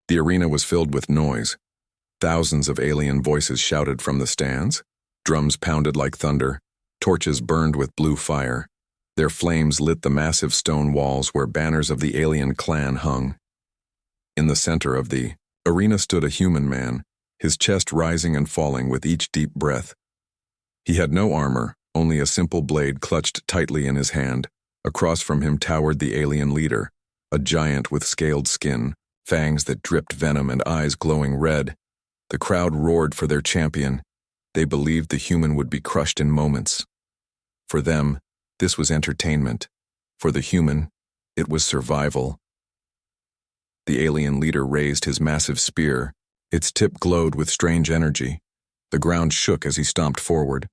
The arena was filled with noise. Thousands of alien voices shouted from the stands. Drums pounded like thunder. Torches burned with blue fire. Their flames lit the massive stone walls where banners of the alien clan hung. In the center of the arena stood a human man, his chest rising and falling with each deep breath. He had no armor, only a simple blade clutched tightly in his hand. Across from him towered the alien leader, a giant with scaled skin, fangs that dripped venom and eyes glowing red. The crowd roared for their champion. They believed the human would be crushed in moments. For them, this was entertainment. For the human, it was survival. The alien leader raised his massive spear. Its tip glowed with strange energy. The ground shook as he stomped forward.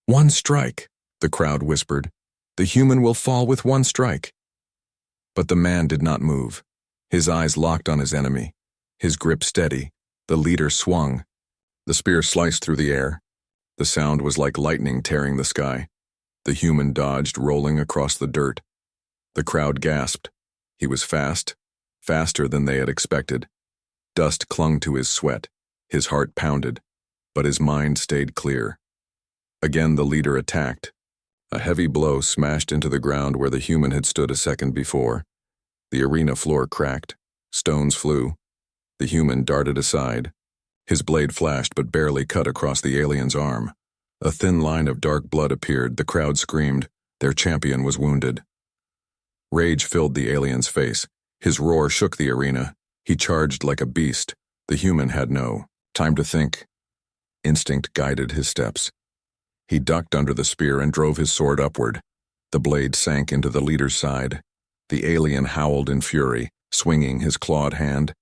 "One strike," the crowd whispered. "The human will fall with one strike." But the man did not move. His eyes locked on his enemy. His grip steady. The leader swung. The spear sliced through the air. The sound was like lightning tearing the sky. The human dodged, rolling across the dirt. The crowd gasped. He was fast, faster than they had expected. Dust clung to his sweat. His heart pounded, but his mind stayed clear. Again the leader attacked. A heavy blow smashed into the ground where the human had stood a second before. The arena floor cracked. Stones flew. The human darted aside. His blade flashed but barely cut across the alien's arm. A thin line of dark blood appeared. The crowd screamed. Their champion was wounded. Rage filled the alien's face. His roar shook the arena. He charged like a beast. The human had no time to think. Instinct guided his steps. He ducked under the spear and drove his sword upward. The blade sank into the leader's side. The alien howled in fury, swinging his clawed hand.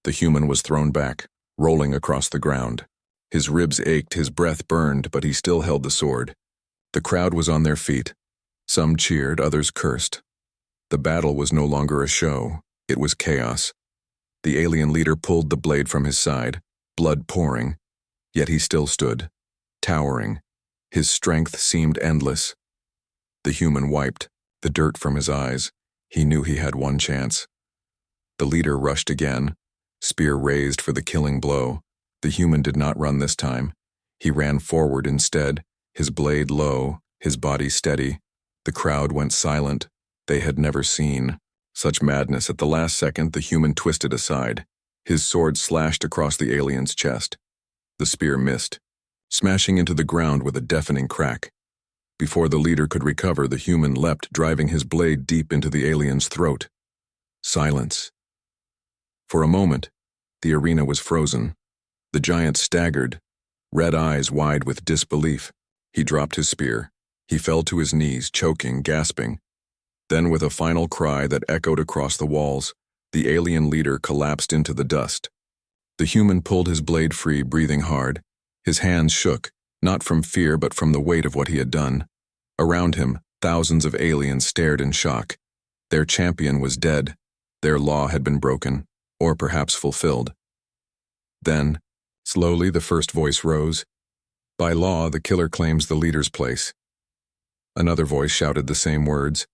The human was thrown back, rolling across the ground. His ribs ached, his breath burned, but he still held the sword. The crowd was on their feet. Some cheered, others cursed. The battle was no longer a show. It was chaos. The alien leader pulled the blade from his side, blood pouring. Yet he still stood, towering. His strength seemed endless. The human wiped the dirt from his eyes. He knew he had one chance. The leader rushed again, spear raised for the killing blow. The human did not run this time. He ran forward instead, his blade low, his body steady. The crowd went silent. They had never seen such madness. At the last second, the human twisted aside. His sword slashed across the alien's chest. The spear missed, smashing into the ground with a deafening crack. Before the leader could recover, the human leapt, driving his blade deep into the alien's throat. Silence. For a moment, the arena was frozen. The giant staggered, red eyes wide with disbelief. He dropped his spear. He fell to his knees, choking, gasping. Then, with a final cry that echoed across the walls, the alien leader collapsed into the dust. The human pulled his blade free, breathing hard. His hands shook, not from fear but from the weight of what he had done. Around him, thousands of aliens stared in shock. Their champion was dead. Their law had been broken, or perhaps fulfilled. Then, slowly the first voice rose. By law, the killer claims the leader's place. Another voice shouted the same words.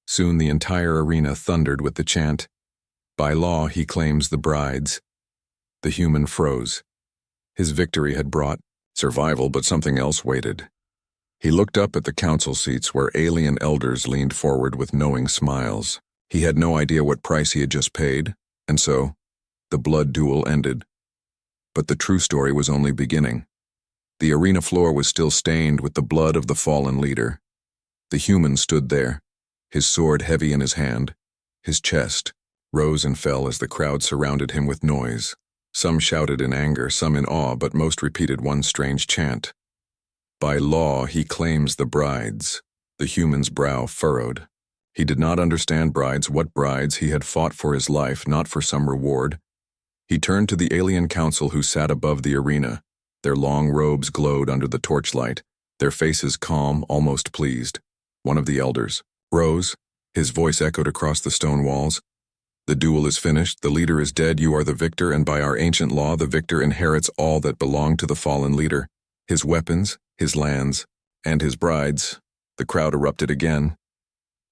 Soon the entire arena thundered with the chant. By law, he claims the brides. The human froze. His victory had brought survival, but something else waited. He looked up at the council seats where alien elders leaned forward with knowing smiles. He had no idea what price he had just paid, and so, the blood duel ended. But the true story was only beginning. The arena floor was still stained with the blood of the fallen leader. The human stood there, his sword heavy in his hand. His chest rose and fell as the crowd surrounded him with noise. Some shouted in anger, some in awe, but most repeated one strange chant. By law, he claims the brides. The human's brow furrowed. He did not understand brides, what brides. He had fought for his life, not for some reward. He turned to the alien council who sat above the arena. Their long robes glowed under the torchlight, their faces calm, almost pleased. One of the elders rose. His voice echoed across the stone walls. The duel is finished, the leader is dead, you are the victor, and by our ancient law, the victor inherits all that belonged to the fallen leader. His weapons, his lands, and his brides. The crowd erupted again.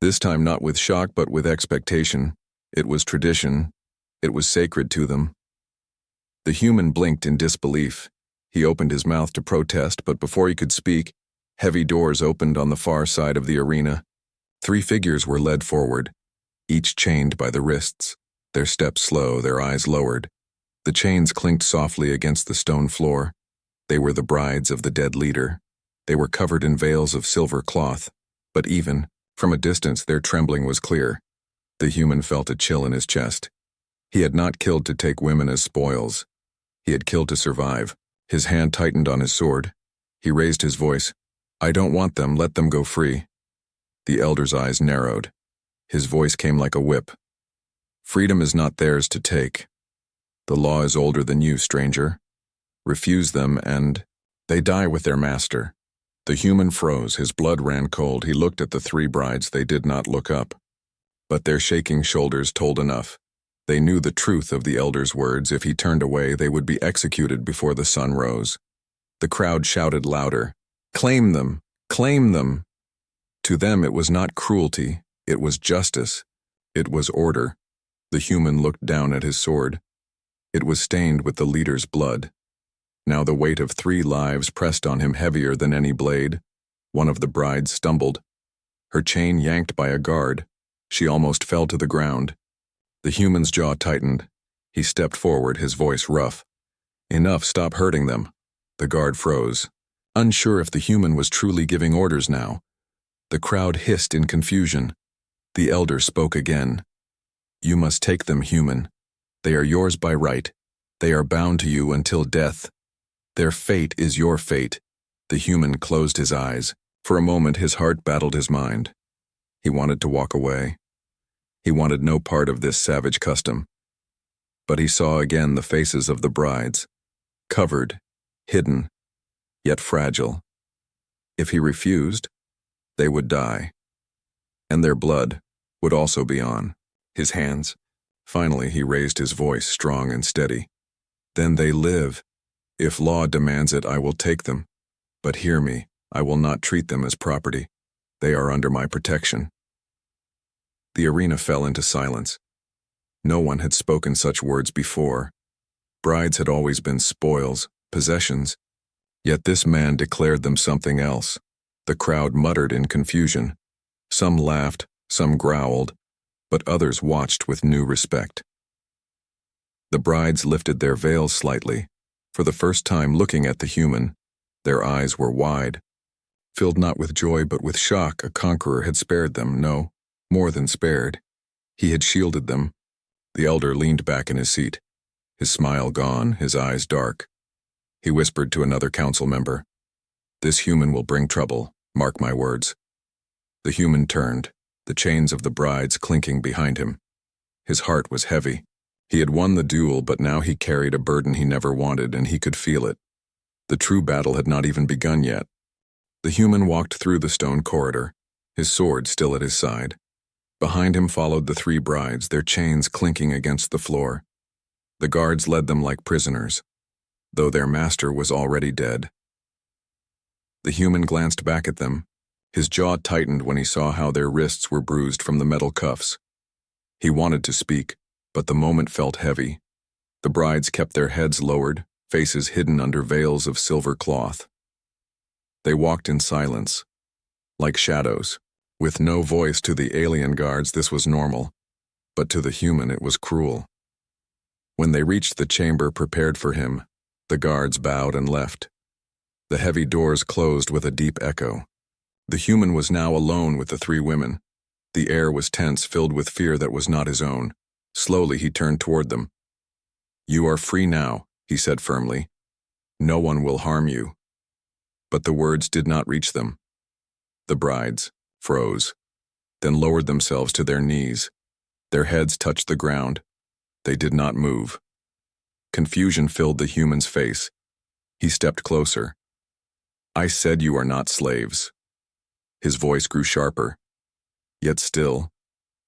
This time not with shock but with expectation. It was tradition. It was sacred to them. The human blinked in disbelief. He opened his mouth to protest, but before he could speak, heavy doors opened on the far side of the arena. 3 figures were led forward, each chained by the wrists, their steps slow, their eyes lowered. The chains clinked softly against the stone floor. They were the brides of the dead leader. They were covered in veils of silver cloth, but even, from a distance, their trembling was clear. The human felt a chill in his chest. He had not killed to take women as spoils. He had killed to survive. His hand tightened on his sword. He raised his voice. "I don't want them, let them go free." The elder's eyes narrowed. His voice came like a whip. "Freedom is not theirs to take. The law is older than you, stranger. Refuse them and they die with their master." The human froze, his blood ran cold. He looked at the 3 brides. They did not look up. But their shaking shoulders told enough. They knew the truth of the elder's words. If he turned away, they would be executed before the sun rose. The crowd shouted louder, "Claim them! Claim them!" To them it was not cruelty, it was justice, it was order. The human looked down at his sword. It was stained with the leader's blood. Now the weight of 3 lives pressed on him heavier than any blade. One of the brides stumbled. Her chain yanked by a guard. She almost fell to the ground. The human's jaw tightened. He stepped forward, his voice rough. "Enough, stop hurting them." The guard froze, unsure if the human was truly giving orders now. The crowd hissed in confusion. The elder spoke again. "You must take them, human. They are yours by right. They are bound to you until death. Their fate is your fate." The human closed his eyes. For a moment his heart battled his mind. He wanted to walk away. He wanted no part of this savage custom. But he saw again the faces of the brides, covered, hidden, yet fragile. If he refused, they would die. And their blood would also be on his hands. Finally he raised his voice, strong and steady. "Then they live. If law demands it, I will take them. But hear me, I will not treat them as property. They are under my protection." The arena fell into silence. No one had spoken such words before. Brides had always been spoils, possessions. Yet this man declared them something else. The crowd muttered in confusion. Some laughed, some growled, but others watched with new respect. The brides lifted their veils slightly, for the first time looking at the human. Their eyes were wide, filled not with joy but with shock. A conqueror had spared them, no, more than spared. He had shielded them. The elder leaned back in his seat, his smile gone, his eyes dark. He whispered to another council member, "This human will bring trouble, mark my words." The human turned, the chains of the brides clinking behind him. His heart was heavy. He had won the duel, but now he carried a burden he never wanted, and he could feel it. The true battle had not even begun yet. The human walked through the stone corridor, his sword still at his side. Behind him followed the 3 brides, their chains clinking against the floor. The guards led them like prisoners, though their master was already dead. The human glanced back at them. His jaw tightened when he saw how their wrists were bruised from the metal cuffs. He wanted to speak, but the moment felt heavy. The brides kept their heads lowered, faces hidden under veils of silver cloth. They walked in silence, like shadows. With no voice. To the alien guards this was normal, but to the human it was cruel. When they reached the chamber prepared for him, the guards bowed and left. The heavy doors closed with a deep echo. The human was now alone with the 3 women. The air was tense, filled with fear that was not his own. Slowly he turned toward them. "You are free now," he said firmly. "No one will harm you." But the words did not reach them. The brides froze, then lowered themselves to their knees. Their heads touched the ground. They did not move. Confusion filled the human's face. He stepped closer. "I said you are not slaves." His voice grew sharper. Yet still,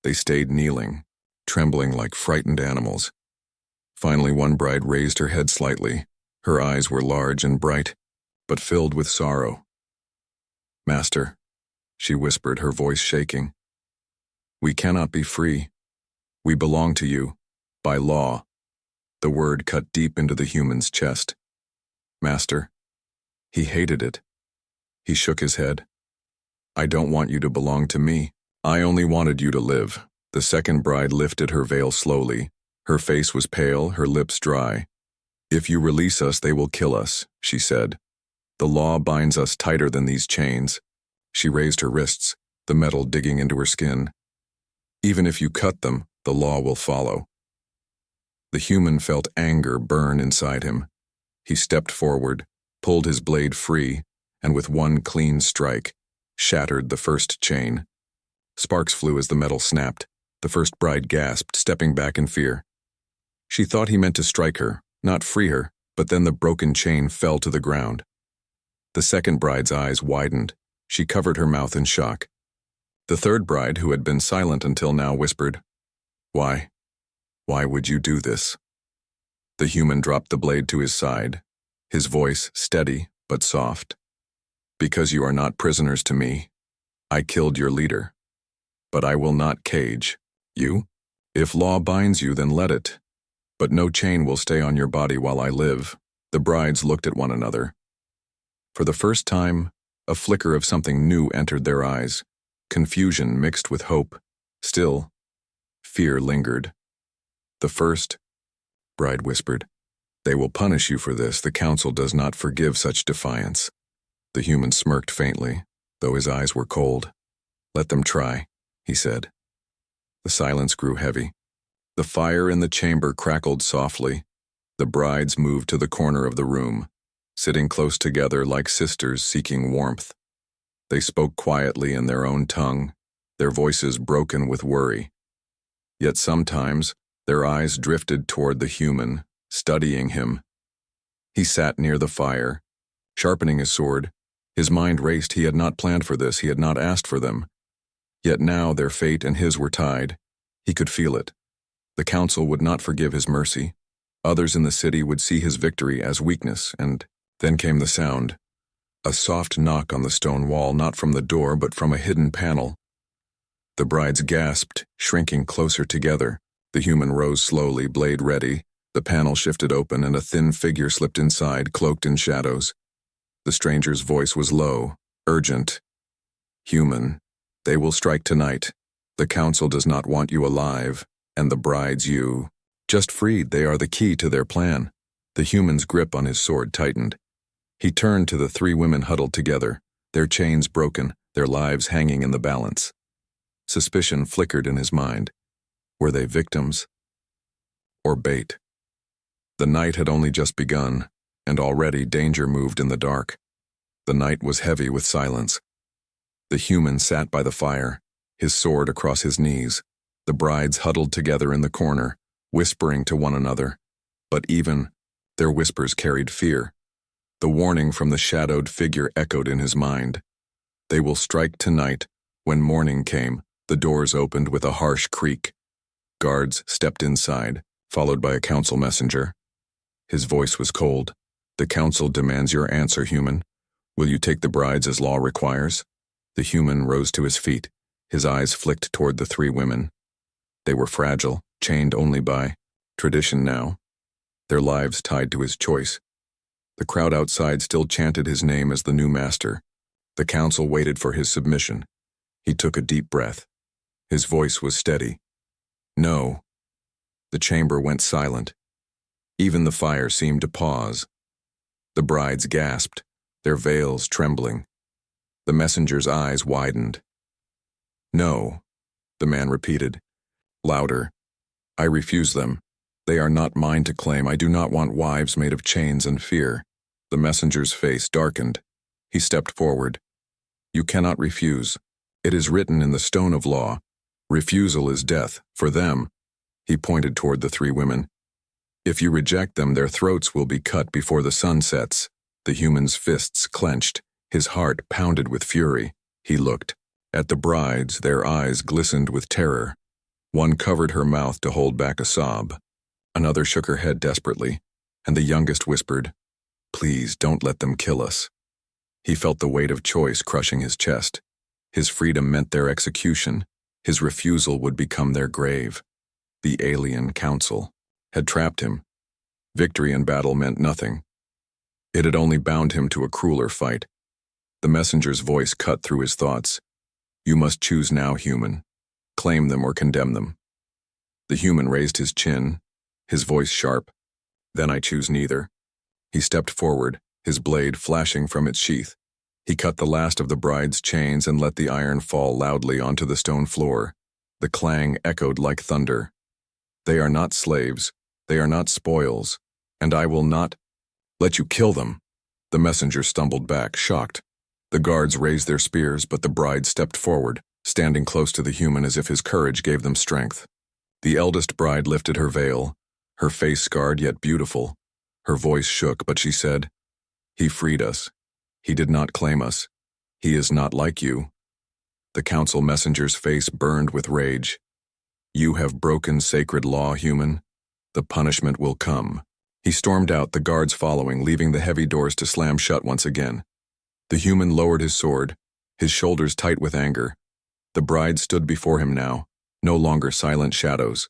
they stayed kneeling, trembling like frightened animals. Finally, one bride raised her head slightly. Her eyes were large and bright, but filled with sorrow. "Master," she whispered, her voice shaking, "we cannot be free. We belong to you, by law. The word cut deep into the human's chest. Master. He hated it. He shook his head. I don't want you to belong to me. I only wanted you to live. The second bride lifted her veil slowly. Her face was pale, her lips dry. If you release us, they will kill us, she said. The law binds us tighter than these chains. She raised her wrists, the metal digging into her skin. Even if you cut them, the law will follow. The human felt anger burn inside him. He stepped forward, pulled his blade free, and with one clean strike, shattered the first chain. Sparks flew as the metal snapped. The first bride gasped, stepping back in fear. She thought he meant to strike her, not free her, but then the broken chain fell to the ground. The second bride's eyes widened. She covered her mouth in shock. The third bride, who had been silent until now, whispered, "Why? Why would you do this?" The human dropped the blade to his side, his voice steady but soft. "Because you are not prisoners to me. I killed your leader. But I will not cage you. If law binds you, then let it. But no chain will stay on your body while I live." The brides looked at one another. For the first time, a flicker of something new entered their eyes, confusion mixed with hope. Still, fear lingered. "The first," bride whispered, "they will punish you for this. The council does not forgive such defiance." The human smirked faintly, though his eyes were cold. "Let them try," he said. The silence grew heavy. The fire in the chamber crackled softly. The brides moved to the corner of the room, sitting close together like sisters seeking warmth. They spoke quietly in their own tongue, their voices broken with worry. Yet sometimes their eyes drifted toward the human, studying him. He sat near the fire, sharpening his sword. His mind raced. He had not planned for this. He had not asked for them. Yet now their fate and his were tied. He could feel it. The council would not forgive his mercy. Others in the city would see his victory as weakness, and then came the sound. A soft knock on the stone wall, not from the door, but from a hidden panel. The brides gasped, shrinking closer together. The human rose slowly, blade ready. The panel shifted open, and a thin figure slipped inside, cloaked in shadows. The stranger's voice was low, urgent. "Human, they will strike tonight. The council does not want you alive, and the brides you. Just freed, they are the key to their plan." The human's grip on his sword tightened. He turned to the three women huddled together, their chains broken, their lives hanging in the balance. Suspicion flickered in his mind. Were they victims or bait? The night had only just begun, and already danger moved in the dark. The night was heavy with silence. The human sat by the fire, his sword across his knees. The brides huddled together in the corner, whispering to one another. But even their whispers carried fear. The warning from the shadowed figure echoed in his mind. They will strike tonight. When morning came, the doors opened with a harsh creak. Guards stepped inside, followed by a council messenger. His voice was cold. "The council demands your answer, human. Will you take the brides as law requires?" The human rose to his feet. His eyes flicked toward the three women. They were fragile, chained only by tradition now, their lives tied to his choice. The crowd outside still chanted his name as the new master. The council waited for his submission. He took a deep breath. His voice was steady. "No." The chamber went silent. Even the fire seemed to pause. The brides gasped, their veils trembling. The messenger's eyes widened. "No," the man repeated, louder. "I refuse them. They are not mine to claim. I do not want wives made of chains and fear." The messenger's face darkened. He stepped forward. "You cannot refuse. It is written in the stone of law. Refusal is death, for them." He pointed toward the three women. "If you reject them, their throats will be cut before the sun sets." The human's fists clenched. His heart pounded with fury. He looked at the brides, their eyes glistened with terror. One covered her mouth to hold back a sob. Another shook her head desperately, and the youngest whispered, "Please don't let them kill us." He felt the weight of choice crushing his chest. His freedom meant their execution. His refusal would become their grave. The alien council had trapped him. Victory in battle meant nothing. It had only bound him to a crueler fight. The messenger's voice cut through his thoughts. You must choose now, human. Claim them or condemn them. The human raised his chin, his voice sharp. Then I choose neither. He stepped forward, his blade flashing from its sheath. He cut the last of the bride's chains and let the iron fall loudly onto the stone floor. The clang echoed like thunder. They are not slaves, they are not spoils, and I will not let you kill them. The messenger stumbled back, shocked. The guards raised their spears, but the bride stepped forward, standing close to the human as if his courage gave them strength. The eldest bride lifted her veil, her face scarred yet beautiful. Her voice shook, but she said, He freed us. He did not claim us. He is not like you. The council messenger's face burned with rage. You have broken sacred law, human. The punishment will come. He stormed out, the guards following, leaving the heavy doors to slam shut once again. The human lowered his sword, his shoulders tight with anger. The bride stood before him now, no longer silent shadows.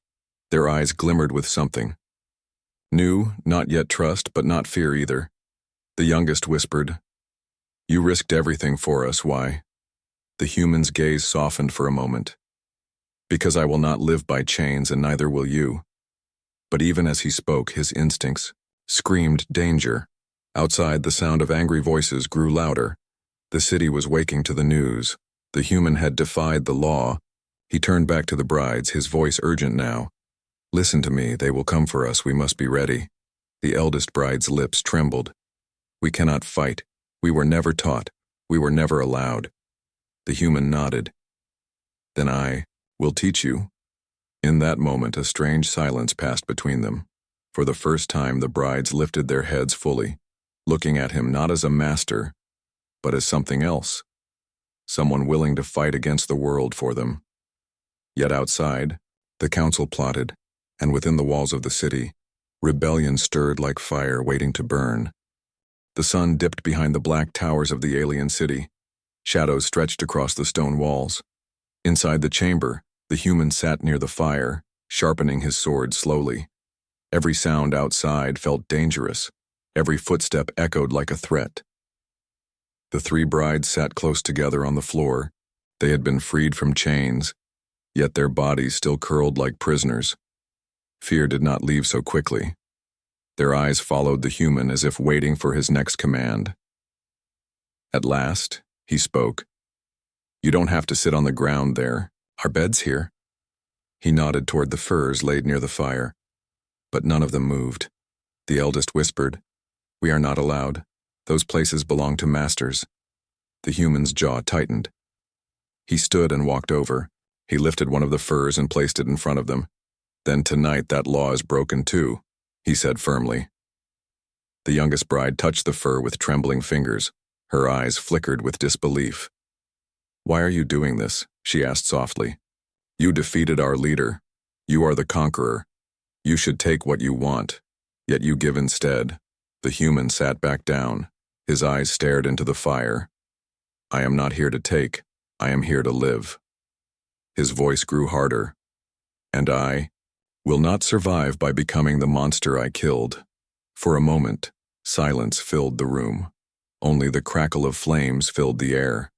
Their eyes glimmered with something. New, not yet trust, but not fear either. The youngest whispered, You risked everything for us, why? The human's gaze softened for a moment. Because I will not live by chains, and neither will you. But even as he spoke, his instincts screamed danger. Outside, the sound of angry voices grew louder. The city was waking to the news. The human had defied the law. He turned back to the brides, his voice urgent now. Listen to me, they will come for us, we must be ready. The eldest bride's lips trembled. We cannot fight. We were never taught. We were never allowed. The human nodded. Then I will teach you. In that moment, a strange silence passed between them. For the first time, the brides lifted their heads fully, looking at him not as a master, but as something else. Someone willing to fight against the world for them. Yet outside, the council plotted, and within the walls of the city, rebellion stirred like fire waiting to burn. The sun dipped behind the black towers of the alien city. Shadows stretched across the stone walls. Inside the chamber, the human sat near the fire, sharpening his sword slowly. Every sound outside felt dangerous. Every footstep echoed like a threat. The three brides sat close together on the floor. They had been freed from chains, yet their bodies still curled like prisoners. Fear did not leave so quickly. Their eyes followed the human as if waiting for his next command. At last, he spoke. You don't have to sit on the ground there. Our bed's here. He nodded toward the furs laid near the fire, but none of them moved. The eldest whispered, We are not allowed. Those places belong to masters. The human's jaw tightened. He stood and walked over. He lifted one of the furs and placed it in front of them. Then tonight that law is broken too, he said firmly. The youngest bride touched the fur with trembling fingers. Her eyes flickered with disbelief. Why are you doing this? She asked softly. You defeated our leader. You are the conqueror. You should take what you want, yet you give instead. The human sat back down. His eyes stared into the fire. I am not here to take. I am here to live. His voice grew harder. And I will not survive by becoming the monster I killed. For a moment, silence filled the room. Only the crackle of flames filled the air.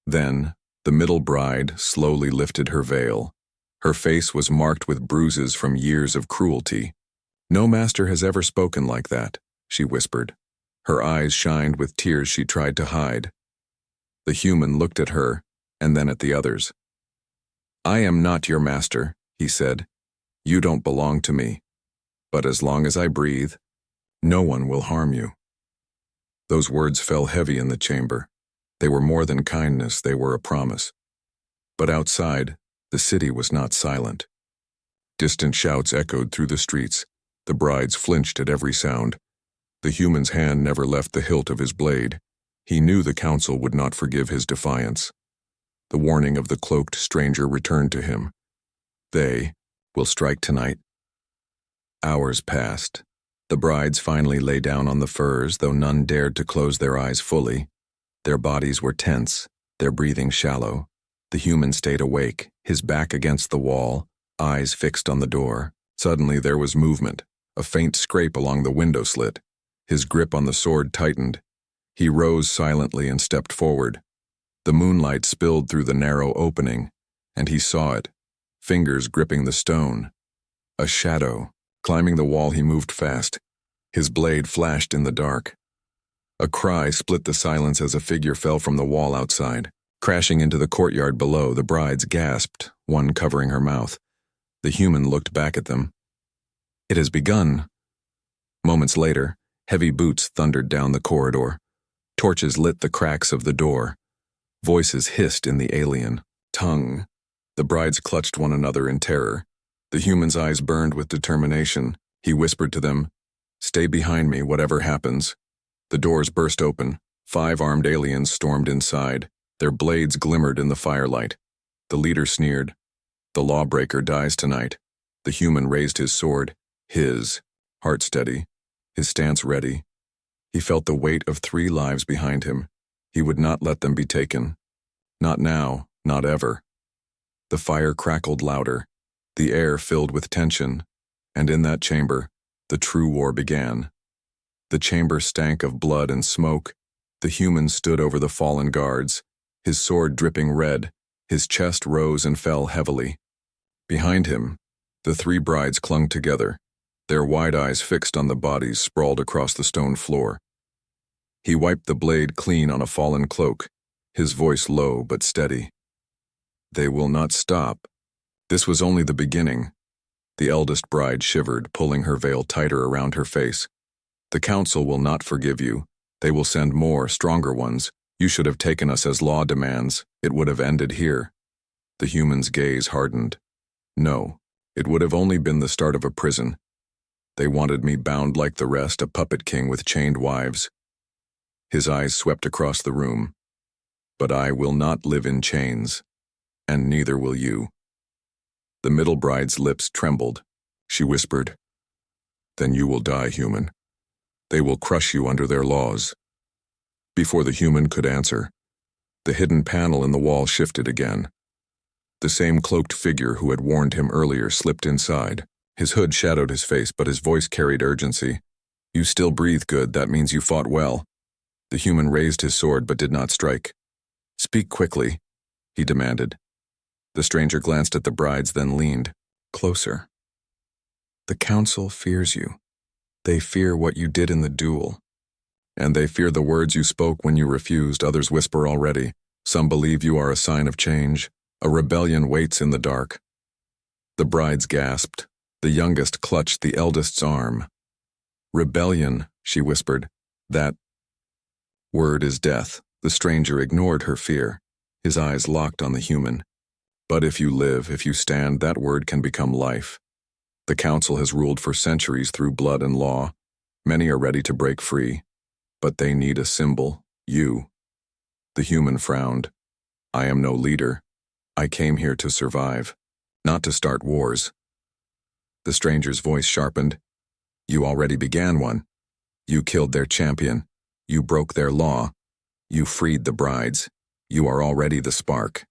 Then, the middle bride slowly lifted her veil. Her face was marked with bruises from years of cruelty. No master has ever spoken like that, she whispered. Her eyes shined with tears she tried to hide. The human looked at her, and then at the others. I am not your master, he said. You don't belong to me. But as long as I breathe, no one will harm you. Those words fell heavy in the chamber. They were more than kindness, they were a promise. But outside, the city was not silent. Distant shouts echoed through the streets. The brides flinched at every sound. The human's hand never left the hilt of his blade. He knew the council would not forgive his defiance. The warning of the cloaked stranger returned to him. They will strike tonight. Hours passed. The brides finally lay down on the furs, though none dared to close their eyes fully. Their bodies were tense, their breathing shallow. The human stayed awake, his back against the wall, eyes fixed on the door. Suddenly there was movement. A faint scrape along the window slit. His grip on the sword tightened. He rose silently and stepped forward. The moonlight spilled through the narrow opening, and he saw it, fingers gripping the stone. A shadow. Climbing the wall, he moved fast. His blade flashed in the dark. A cry split the silence as a figure fell from the wall outside. Crashing into the courtyard below, the brides gasped, one covering her mouth. The human looked back at them. It has begun. Moments later, heavy boots thundered down the corridor. Torches lit the cracks of the door. Voices hissed in the alien tongue. The brides clutched one another in terror. The human's eyes burned with determination. He whispered to them, "Stay behind me, whatever happens." The doors burst open. 5 armed aliens stormed inside. Their blades glimmered in the firelight. The leader sneered. "The lawbreaker dies tonight." The human raised his sword, his heart steady, his stance ready. He felt the weight of 3 lives behind him. He would not let them be taken. Not now, not ever. The fire crackled louder. The air filled with tension, and in that chamber, the true war began. The chamber stank of blood and smoke. The human stood over the fallen guards, his sword dripping red. His chest rose and fell heavily. Behind him, the 3 brides clung together, their wide eyes fixed on the bodies sprawled across the stone floor. He wiped the blade clean on a fallen cloak, his voice low but steady. "They will not stop." This was only the beginning. The eldest bride shivered, pulling her veil tighter around her face. "The council will not forgive you. They will send more, stronger ones. You should have taken us as law demands. It would have ended here." The human's gaze hardened. "No, it would have only been the start of a prison. They wanted me bound like the rest, a puppet king with chained wives." His eyes swept across the room. "But I will not live in chains, and neither will you." The middle bride's lips trembled. She whispered, "Then you will die, human. They will crush you under their laws." Before the human could answer, the hidden panel in the wall shifted again. The same cloaked figure who had warned him earlier slipped inside. His hood shadowed his face, but his voice carried urgency. "You still breathe good, that means you fought well." The human raised his sword but did not strike. "Speak quickly," he demanded. The stranger glanced at the brides, then leaned closer. "The council fears you. They fear what you did in the duel. And they fear the words you spoke when you refused. Others whisper already. Some believe you are a sign of change. A rebellion waits in the dark." The brides gasped. The youngest clutched the eldest's arm. "Rebellion," she whispered. "That word is death." The stranger ignored her fear. His eyes locked on the human. "But if you live, if you stand, that word can become life. The council has ruled for centuries through blood and law. Many are ready to break free. But they need a symbol, you." The human frowned. "I am no leader. I came here to survive, not to start wars." The stranger's voice sharpened. "You already began one. You killed their champion. You broke their law. You freed the brides. You are already the spark."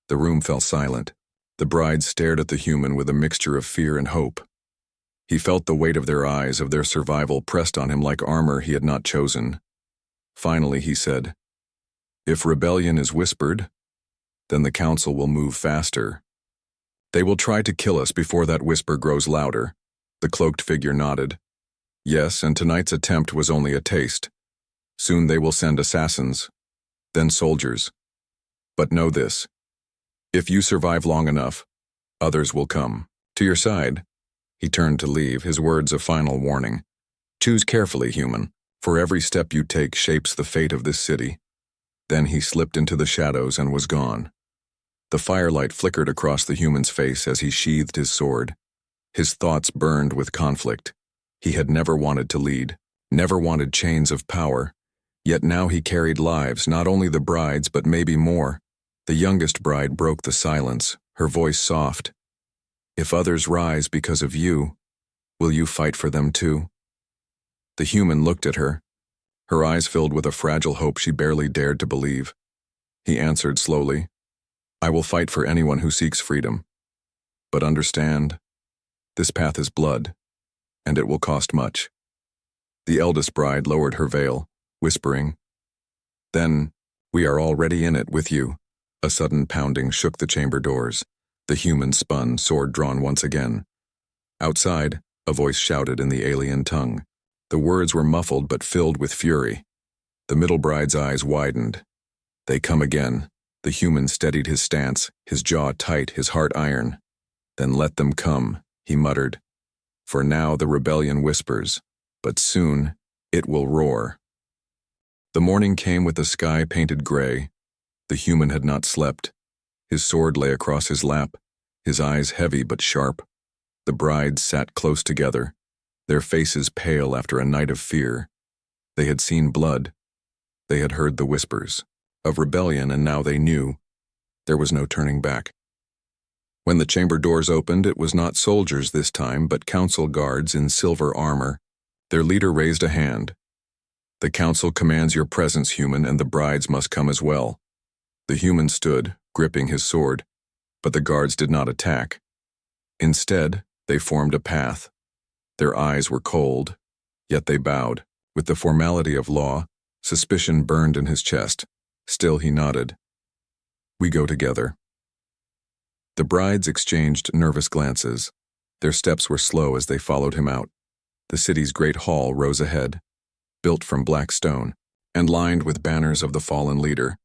The room fell silent. The brides stared at the human with a mixture of fear and hope. He felt the weight of their eyes, of their survival, pressed on him like armor he had not chosen. Finally, he said, "If rebellion is whispered, then the council will move faster. They will try to kill us before that whisper grows louder." The cloaked figure nodded. "Yes, and tonight's attempt was only a taste. Soon they will send assassins, then soldiers. But know this. If you survive long enough, others will come. To your side." He turned to leave, his words a final warning. "Choose carefully, human, for every step you take shapes the fate of this city." Then he slipped into the shadows and was gone. The firelight flickered across the human's face as he sheathed his sword. His thoughts burned with conflict. He had never wanted to lead, never wanted chains of power. Yet now he carried lives, not only the bride's, but maybe more. The youngest bride broke the silence, her voice soft. "If others rise because of you, will you fight for them too?" The human looked at her. Her eyes filled with a fragile hope she barely dared to believe. He answered slowly, "I will fight for anyone who seeks freedom. But understand, this path is blood. and it will cost much. The eldest bride lowered her veil, whispering, "Then, we are already in it with you." A sudden pounding shook the chamber doors. The human spun, sword drawn once again. Outside, a voice shouted in the alien tongue. The words were muffled but filled with fury. The middle bride's eyes widened. "They come again." The human steadied his stance, his jaw tight, his heart iron. "Then let them come," he muttered. "For now the rebellion whispers, but soon it will roar." The morning came with the sky painted gray. The human had not slept. His sword lay across his lap, his eyes heavy but sharp. The brides sat close together, their faces pale after a night of fear. They had seen blood. They had heard the whispers of rebellion, and now they knew. There was no turning back. When the chamber doors opened, it was not soldiers this time, but council guards in silver armor. Their leader raised a hand. "The council commands your presence, human, and the brides must come as well." The human stood, gripping his sword, but the guards did not attack. Instead, they formed a path. Their eyes were cold, yet they bowed. With the formality of law, suspicion burned in his chest. Still he nodded. "We go together." The brides exchanged nervous glances. Their steps were slow as they followed him out. The city's great hall rose ahead, built from black stone, and lined with banners of the fallen leader.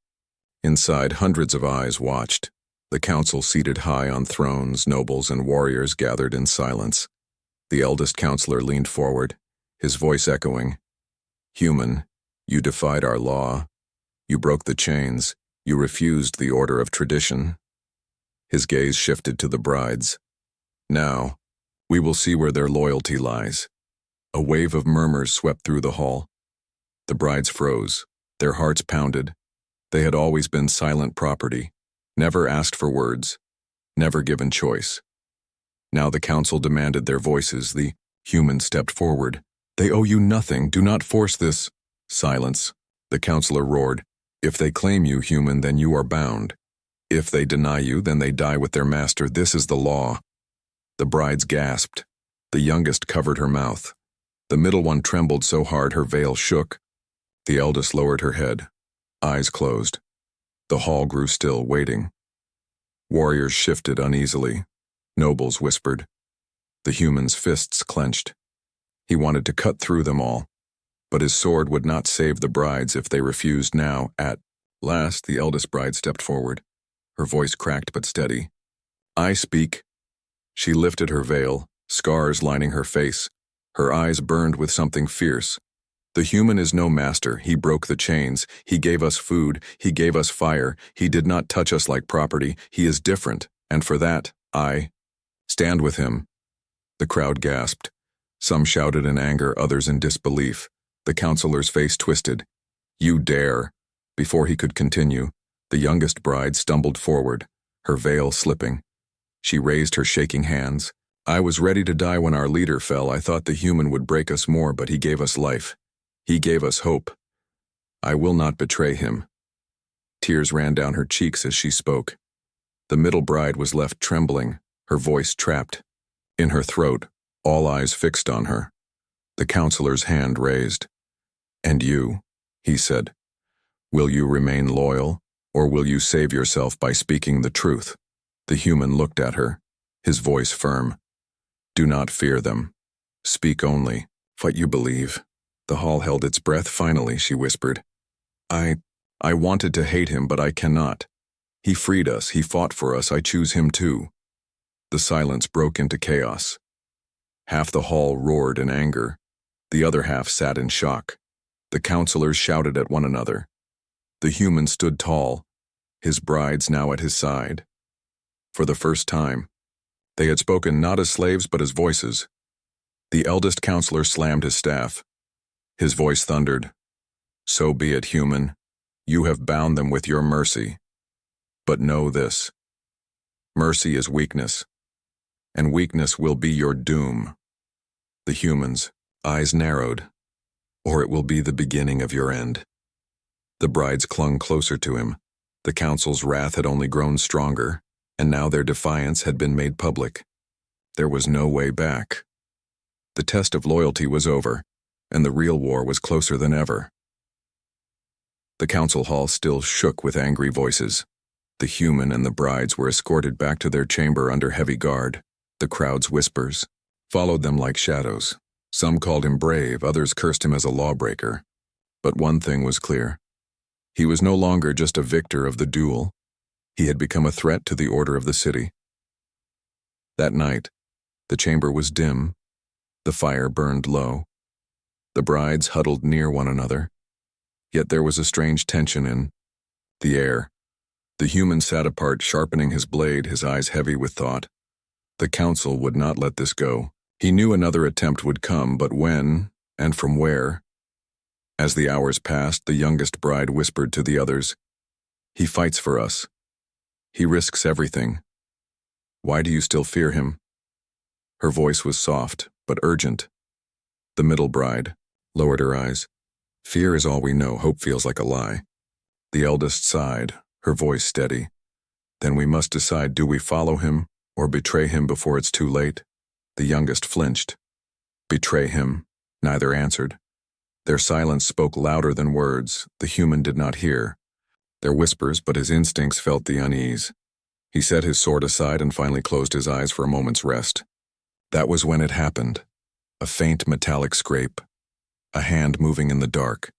Inside, hundreds of eyes watched. The council seated high on thrones, nobles and warriors gathered in silence. The eldest counselor leaned forward, his voice echoing, "Human, you defied our law. You broke the chains. You refused the order of tradition." His gaze shifted to the brides. "Now, we will see where their loyalty lies." A wave of murmurs swept through the hall. The brides froze, their hearts pounded. They had always been silent property, never asked for words, never given choice. Now the council demanded their voices. The human stepped forward. "They owe you nothing. Do not force this." "Silence," the counselor roared. "If they claim you, human, then you are bound. If they deny you, then they die with their master. This is the law." The brides gasped. The youngest covered her mouth. The middle one trembled so hard her veil shook. The eldest lowered her head, eyes closed. The hall grew still, waiting. Warriors shifted uneasily. Nobles whispered. The human's fists clenched. He wanted to cut through them all, but his sword would not save the brides if they refused now. At last, the eldest bride stepped forward, her voice cracked but steady. "I speak." She lifted her veil, scars lining her face. Her eyes burned with something fierce. "The human is no master. He broke the chains. He gave us food. He gave us fire. He did not touch us like property. He is different, and for that, I stand with him." The crowd gasped. Some shouted in anger, others in disbelief. The counselor's face twisted. "You dare." Before he could continue, the youngest bride stumbled forward, her veil slipping. She raised her shaking hands. "I was ready to die when our leader fell. I thought the human would break us more, but he gave us life. He gave us hope. I will not betray him." Tears ran down her cheeks as she spoke. The middle bride was left trembling, her voice trapped. In her throat, all eyes fixed on her. The counselor's hand raised. "And you," he said, "will you remain loyal, or will you save yourself by speaking the truth?" The human looked at her, his voice firm. "Do not fear them. Speak only what you believe." The hall held its breath. "Finally," she whispered. I wanted to hate him, but I cannot. He freed us. He fought for us. I choose him too." The silence broke into chaos. Half the hall roared in anger. The other half sat in shock. The counselors shouted at one another. The human stood tall, his brides now at his side. For the first time, they had spoken not as slaves but as voices. The eldest counselor slammed his staff. His voice thundered. "So be it, human. You have bound them with your mercy. But know this. Mercy is weakness, and weakness will be your doom." The human's eyes narrowed. "Or it will be the beginning of your end." The brides clung closer to him. The council's wrath had only grown stronger, and now their defiance had been made public. There was no way back. The test of loyalty was over, and the real war was closer than ever. The council hall still shook with angry voices. The human and the brides were escorted back to their chamber under heavy guard. The crowd's whispers followed them like shadows. Some called him brave, others cursed him as a lawbreaker. But one thing was clear. He was no longer just a victor of the duel. He had become a threat to the order of the city. That night, the chamber was dim. The fire burned low. The brides huddled near one another. Yet there was a strange tension in the air. The human sat apart, sharpening his blade, his eyes heavy with thought. The council would not let this go. He knew another attempt would come, but when, and from where? As the hours passed, the youngest bride whispered to the others, "He fights for us. He risks everything. Why do you still fear him?" Her voice was soft, but urgent. The middle bride lowered her eyes. "Fear is all we know. Hope feels like a lie." The eldest sighed, her voice steady. "Then we must decide, do we follow him or betray him before it's too late?" The youngest flinched. "Betray him." Neither answered. Their silence spoke louder than words. The human did not hear their whispers, but his instincts felt the unease. He set his sword aside and finally closed his eyes for a moment's rest. That was when it happened. A faint metallic scrape. A hand moving in the dark.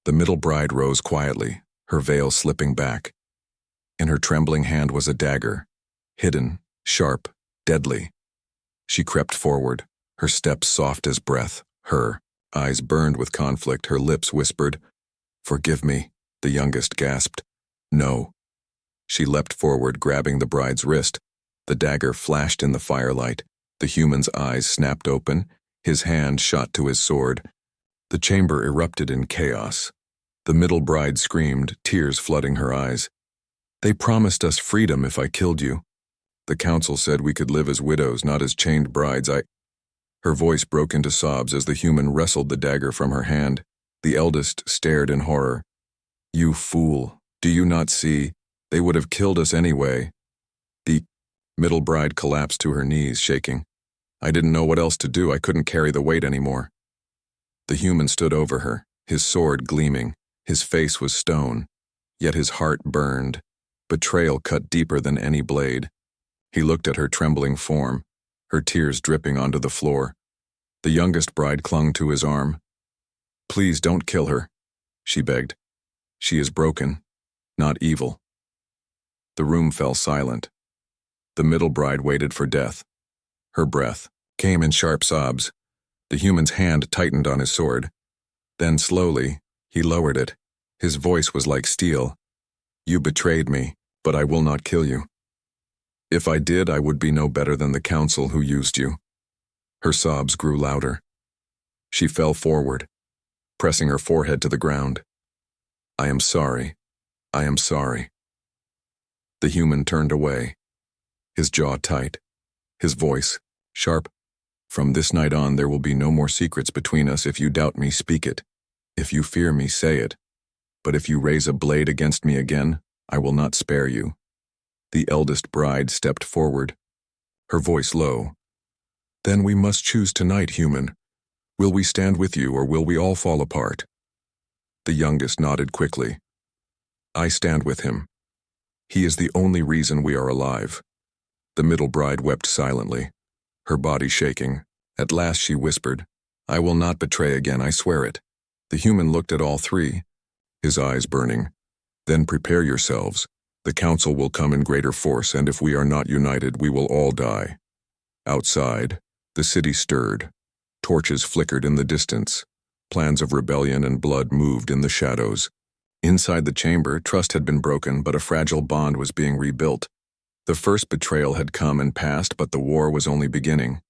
The middle bride rose quietly, her veil slipping back. In her trembling hand was a dagger, hidden, sharp, deadly. She crept forward, her steps soft as breath. Her eyes burned with conflict, her lips whispered, "Forgive me," the youngest gasped. "No." She leapt forward, grabbing the bride's wrist. The dagger flashed in the firelight. The human's eyes snapped open, his hand shot to his sword. The chamber erupted in chaos. The middle bride screamed, tears flooding her eyes. "They promised us freedom if I killed you. The council said we could live as widows, not as chained brides. Her voice broke into sobs as the human wrestled the dagger from her hand. The eldest stared in horror. "You fool, do you not see? They would have killed us anyway." The middle bride collapsed to her knees, shaking. "I didn't know what else to do. I couldn't carry the weight anymore." The human stood over her, his sword gleaming. His face was stone, yet his heart burned. Betrayal cut deeper than any blade. He looked at her trembling form, her tears dripping onto the floor. The youngest bride clung to his arm. "Please don't kill her," she begged. "She is broken, not evil." The room fell silent. The middle bride waited for death. Her breath came in sharp sobs. The human's hand tightened on his sword. Then slowly, he lowered it. His voice was like steel. "You betrayed me, but I will not kill you. If I did, I would be no better than the council who used you." Her sobs grew louder. She fell forward, pressing her forehead to the ground. "I am sorry. I am sorry." The human turned away, his jaw tight, his voice sharp. "From this night on, there will be no more secrets between us. If you doubt me, speak it. If you fear me, say it. But if you raise a blade against me again, I will not spare you." The eldest bride stepped forward, her voice low. "Then we must choose tonight, human. Will we stand with you, or will we all fall apart?" The youngest nodded quickly. "I stand with him. He is the only reason we are alive." The middle bride wept silently, her body shaking. At last she whispered, "I will not betray again, I swear it." The human looked at all three, his eyes burning. "Then prepare yourselves. The council will come in greater force, and if we are not united, we will all die." Outside, the city stirred. Torches flickered in the distance. Plans of rebellion and blood moved in the shadows. Inside the chamber, trust had been broken, but a fragile bond was being rebuilt. The first betrayal had come and passed, but the war was only beginning.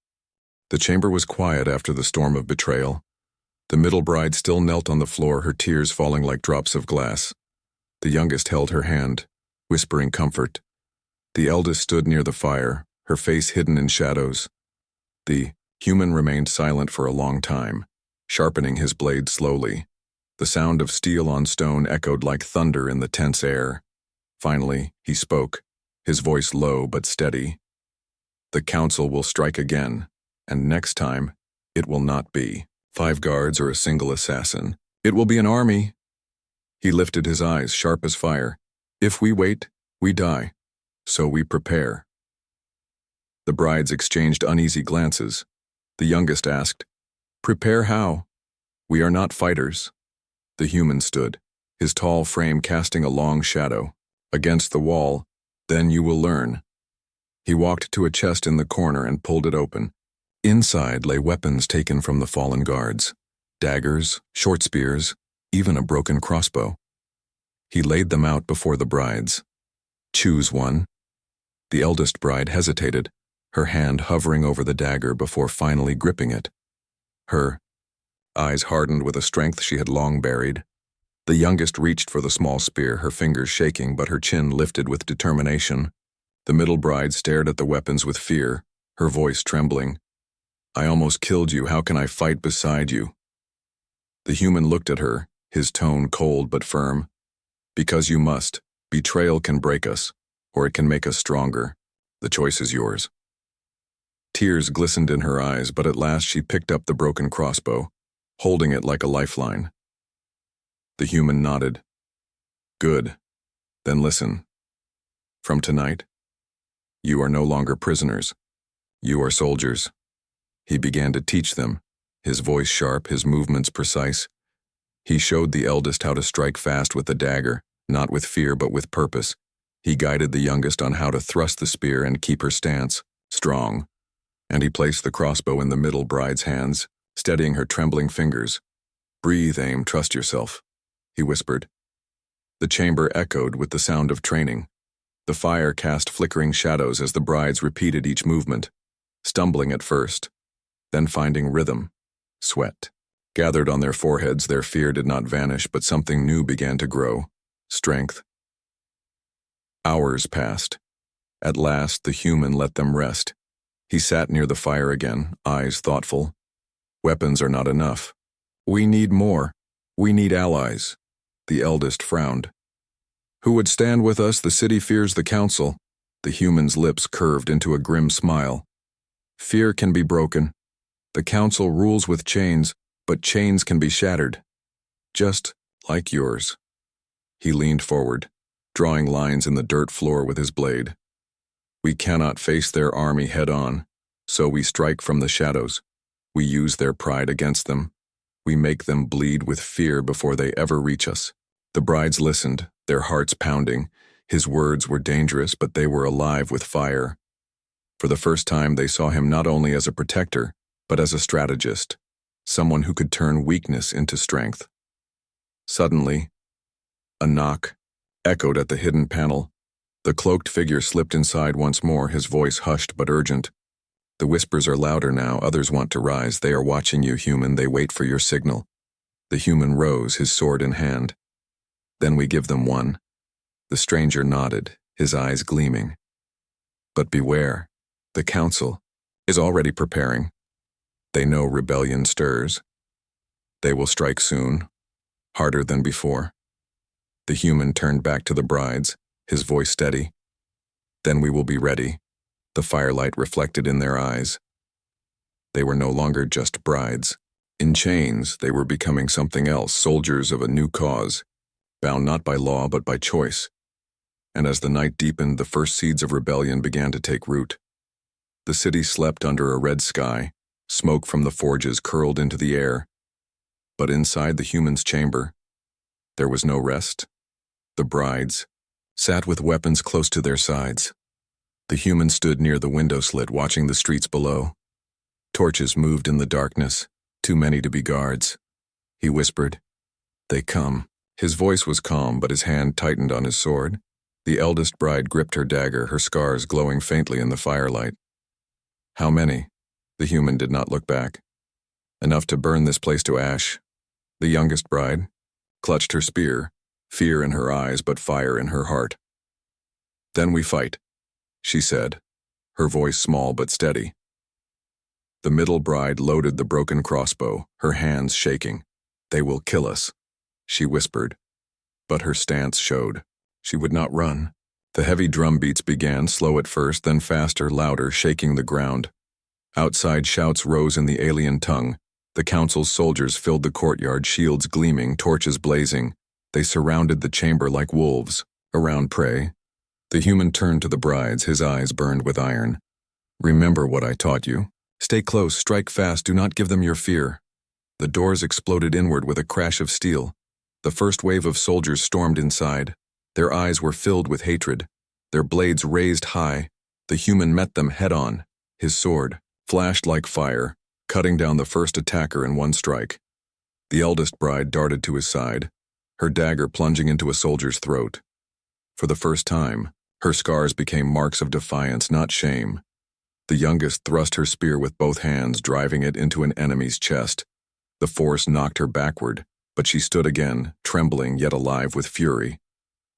The chamber was quiet after the storm of betrayal. The middle bride still knelt on the floor, her tears falling like drops of glass. The youngest held her hand, whispering comfort. The eldest stood near the fire, her face hidden in shadows. The human remained silent for a long time, sharpening his blade slowly. The sound of steel on stone echoed like thunder in the tense air. Finally, he spoke, his voice low but steady. "The council will strike again, and next time, It will not be 5 guards or a single assassin. It will be an army. He lifted his eyes, sharp as fire. If we wait, we die. So we prepare. The brides exchanged uneasy glances. The youngest asked, "Prepare how? We are not fighters." The human stood, his tall frame casting a long shadow. Against the wall, "Then you will learn." He walked to a chest in the corner and pulled it open. Inside lay weapons taken from the fallen guards. Daggers, short spears, even a broken crossbow. He laid them out before the brides. "Choose one." The eldest bride hesitated, her hand hovering over the dagger before finally gripping it. Her eyes hardened with a strength she had long buried. The youngest reached for the small spear, her fingers shaking but her chin lifted with determination. The middle bride stared at the weapons with fear, her voice trembling. "I almost killed you. How can I fight beside you?" The human looked at her, his tone cold but firm. "Because you must. Betrayal can break us, or it can make us stronger. The choice is yours." Tears glistened in her eyes, but at last she picked up the broken crossbow, holding it like a lifeline. The human nodded. "Good. Then listen. From tonight, you are no longer prisoners. You are soldiers." He began to teach them, his voice sharp, his movements precise. He showed the eldest how to strike fast with the dagger, not with fear but with purpose. He guided the youngest on how to thrust the spear and keep her stance, strong. And he placed the crossbow in the middle bride's hands, steadying her trembling fingers. "Breathe, aim, trust yourself," he whispered. The chamber echoed with the sound of training. The fire cast flickering shadows as the brides repeated each movement, stumbling at first, then finding rhythm. Sweat gathered on their foreheads. Their fear did not vanish, but something new began to grow. Strength. Hours passed. At last, the human let them rest. He sat near the fire again, eyes thoughtful. "Weapons are not enough. We need more. We need allies." The eldest frowned. "Who would stand with us? The city fears the council." The human's lips curved into a grim smile. "Fear can be broken. The council rules with chains, but chains can be shattered. Just like yours." He leaned forward, drawing lines in the dirt floor with his blade. "We cannot face their army head-on, so we strike from the shadows. We use their pride against them. We make them bleed with fear before they ever reach us." The brides listened, their hearts pounding. His words were dangerous, but they were alive with fire. For the first time, they saw him not only as a protector, but as a strategist, someone who could turn weakness into strength. Suddenly, a knock echoed at the hidden panel. The cloaked figure slipped inside once more, his voice hushed but urgent. "The whispers are louder now. Others want to rise. They are watching you, human. They wait for your signal." The human rose, his sword in hand. "Then we give them one." The stranger nodded, his eyes gleaming. "But beware. The council is already preparing. They know rebellion stirs. They will strike soon, harder than before." The human turned back to the brides, his voice steady. "Then we will be ready." The firelight reflected in their eyes. They were no longer just brides. In chains, they were becoming something else, soldiers of a new cause, bound not by law but by choice. And as the night deepened, the first seeds of rebellion began to take root. The city slept under a red sky. Smoke from the forges curled into the air. But inside the human's chamber, there was no rest. The brides sat with weapons close to their sides. The human stood near the window slit, watching the streets below. Torches moved in the darkness, too many to be guards. He whispered, "They come." His voice was calm, but his hand tightened on his sword. The eldest bride gripped her dagger, her scars glowing faintly in the firelight. "How many?" The human did not look back. "Enough to burn this place to ash." The youngest bride clutched her spear, fear in her eyes but fire in her heart. "Then we fight," she said, her voice small but steady. The middle bride loaded the broken crossbow, her hands shaking. "They will kill us," she whispered, but her stance showed. She would not run. The heavy drum beats began, slow at first, then faster, louder, shaking the ground. Outside, shouts rose in the alien tongue. The council's soldiers filled the courtyard, shields gleaming, torches blazing. They surrounded the chamber like wolves around prey. The human turned to the brides, his eyes burned with iron. "Remember what I taught you. Stay close, strike fast, do not give them your fear." The doors exploded inward with a crash of steel. The first wave of soldiers stormed inside. Their eyes were filled with hatred. Their blades raised high. The human met them head-on. His sword flashed like fire, cutting down the first attacker in one strike. The eldest bride darted to his side, her dagger plunging into a soldier's throat. For the first time, her scars became marks of defiance, not shame. The youngest thrust her spear with both hands, driving it into an enemy's chest. The force knocked her backward, but she stood again, trembling yet alive with fury.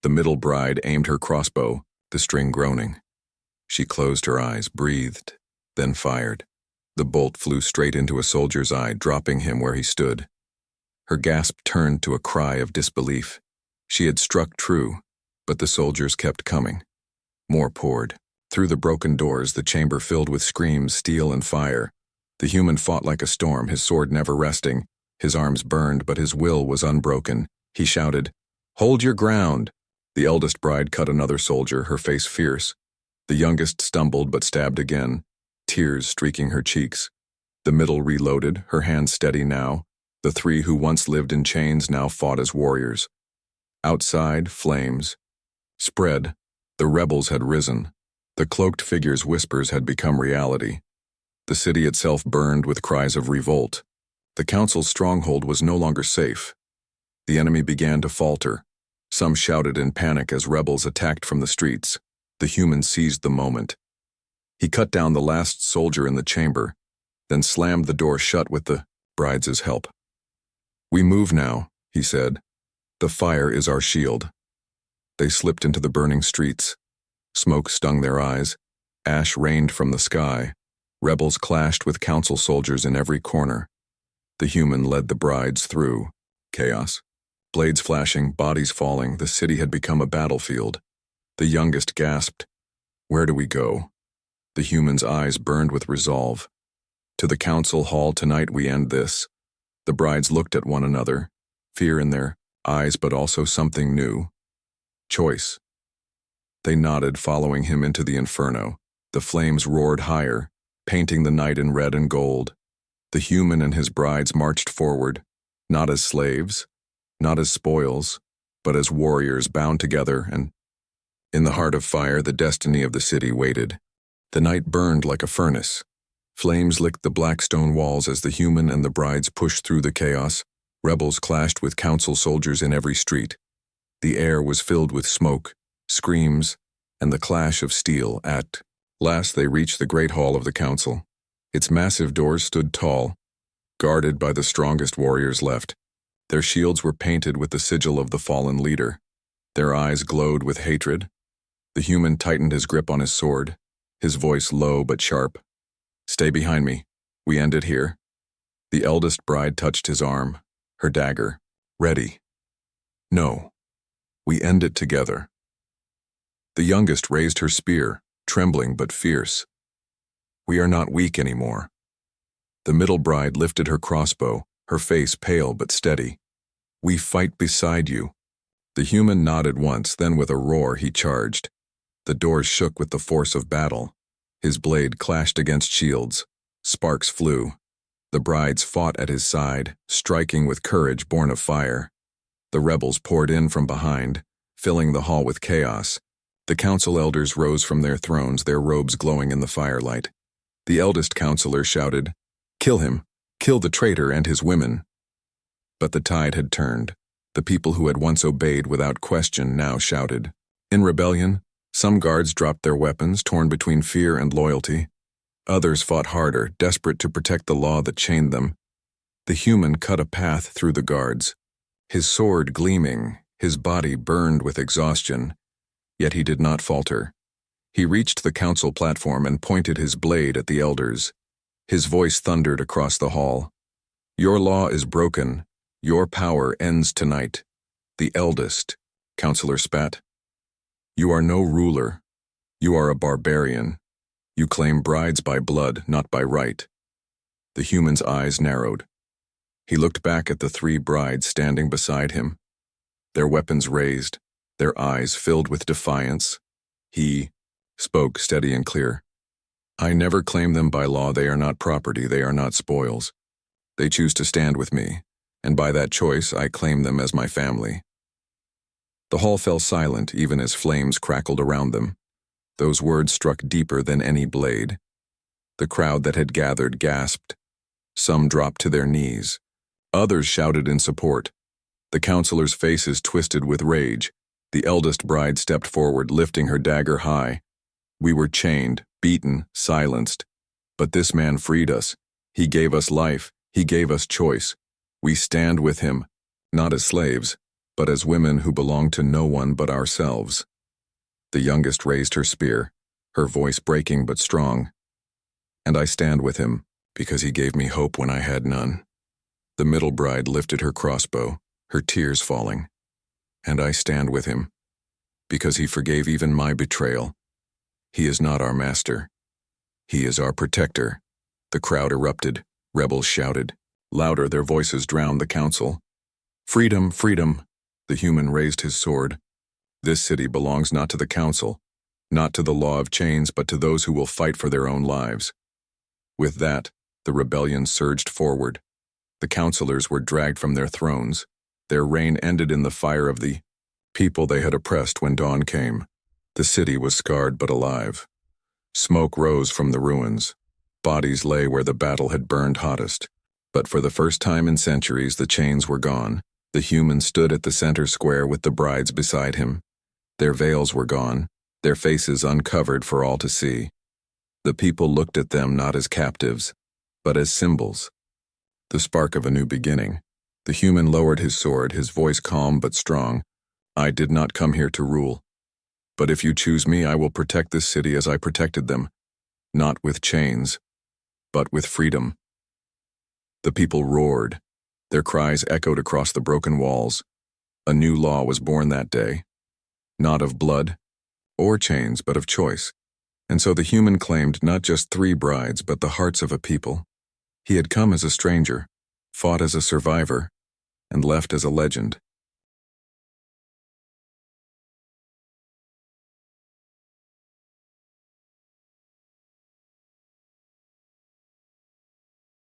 The middle bride aimed her crossbow, the string groaning. She closed her eyes, breathed, then fired. The bolt flew straight into a soldier's eye, dropping him where he stood. Her gasp turned to a cry of disbelief. She had struck true, but the soldiers kept coming. More poured. Through the broken doors, the chamber filled with screams, steel, and fire. The human fought like a storm, his sword never resting. His arms burned, but his will was unbroken. He shouted, "Hold your ground!" The eldest bride cut another soldier, her face fierce. The youngest stumbled but stabbed again, tears streaking her cheeks. The middle reloaded, her hands steady now. The three who once lived in chains now fought as warriors. Outside, flames spread. The rebels had risen. The cloaked figures' whispers had become reality. The city itself burned with cries of revolt. The council's stronghold was no longer safe. The enemy began to falter. Some shouted in panic as rebels attacked from the streets. The human seized the moment. He cut down the last soldier in the chamber, then slammed the door shut with the bride's help. "We move now," he said. "The fire is our shield." They slipped into the burning streets. Smoke stung their eyes. Ash rained from the sky. Rebels clashed with council soldiers in every corner. The human led the brides through chaos. Blades flashing, bodies falling, the city had become a battlefield. The youngest gasped, "Where do we go?" The human's eyes burned with resolve. "To the council hall tonight we end this." The brides looked at one another, fear in their eyes but also something new. Choice. They nodded, following him into the inferno. The flames roared higher, painting the night in red and gold. The human and his brides marched forward, not as slaves, not as spoils, but as warriors bound together, and in the heart of fire the destiny of the city waited. The night burned like a furnace. Flames licked the black stone walls as the human and the brides pushed through the chaos. Rebels clashed with council soldiers in every street. The air was filled with smoke, screams, and the clash of steel. At last they reached the great hall of the council. Its massive doors stood tall, guarded by the strongest warriors left. Their shields were painted with the sigil of the fallen leader. Their eyes glowed with hatred. The human tightened his grip on his sword, his voice low but sharp. "Stay behind me. We end it here." The eldest bride touched his arm, her dagger, ready. "No. We end it together." The youngest raised her spear, trembling but fierce. "We are not weak anymore." The middle bride lifted her crossbow, her face pale but steady. "We fight beside you." The human nodded once, then with a roar he charged. The doors shook with the force of battle. His blade clashed against shields. Sparks flew. The brides fought at his side, striking with courage born of fire. The rebels poured in from behind, filling the hall with chaos. The council elders rose from their thrones, their robes glowing in the firelight. The eldest counselor shouted, "Kill him! Kill the traitor and his women!" But the tide had turned. The people who had once obeyed without question now shouted. In rebellion, some guards dropped their weapons, torn between fear and loyalty. Others fought harder, desperate to protect the law that chained them. The human cut a path through the guards, his sword gleaming, his body burned with exhaustion. Yet he did not falter. He reached the council platform and pointed his blade at the elders. His voice thundered across the hall. "Your law is broken. Your power ends tonight." The eldest, Counselor spat. "You are no ruler. You are a barbarian. You claim brides by blood, not by right." The human's eyes narrowed. He looked back at the 3 brides standing beside him, their weapons raised, their eyes filled with defiance. He spoke steady and clear. "I never claim them by law. They are not property. They are not spoils. They choose to stand with me, and by that choice I claim them as my family." The hall fell silent even as flames crackled around them. Those words struck deeper than any blade. The crowd that had gathered gasped. Some dropped to their knees. Others shouted in support. The counselors' faces twisted with rage. The eldest bride stepped forward, lifting her dagger high. "We were chained, beaten, silenced. But this man freed us. He gave us life. He gave us choice. We stand with him, not as slaves, but as women who belong to no one but ourselves." The youngest raised her spear, her voice breaking but strong. "And I stand with him, because he gave me hope when I had none." The middle bride lifted her crossbow, her tears falling. "And I stand with him, because he forgave even my betrayal. He is not our master. He is our protector." The crowd erupted. Rebels shouted. Louder, their voices drowned the council. "Freedom, freedom!" The human raised his sword. "This city belongs not to the council, not to the law of chains, but to those who will fight for their own lives." With that, the rebellion surged forward. The counselors were dragged from their thrones. Their reign ended in the fire of the people they had oppressed when dawn came. The city was scarred but alive. Smoke rose from the ruins. Bodies lay where the battle had burned hottest. But for the first time in centuries, the chains were gone. The human stood at the center square with the brides beside him. Their veils were gone, their faces uncovered for all to see. The people looked at them not as captives, but as symbols. The spark of a new beginning. The human lowered his sword, his voice calm but strong. "I did not come here to rule. But if you choose me, I will protect this city as I protected them, not with chains, but with freedom." The people roared. Their cries echoed across the broken walls. A new law was born that day, not of blood or chains, but of choice. And so the human claimed not just 3 brides, but the hearts of a people. He had come as a stranger, fought as a survivor, and left as a legend.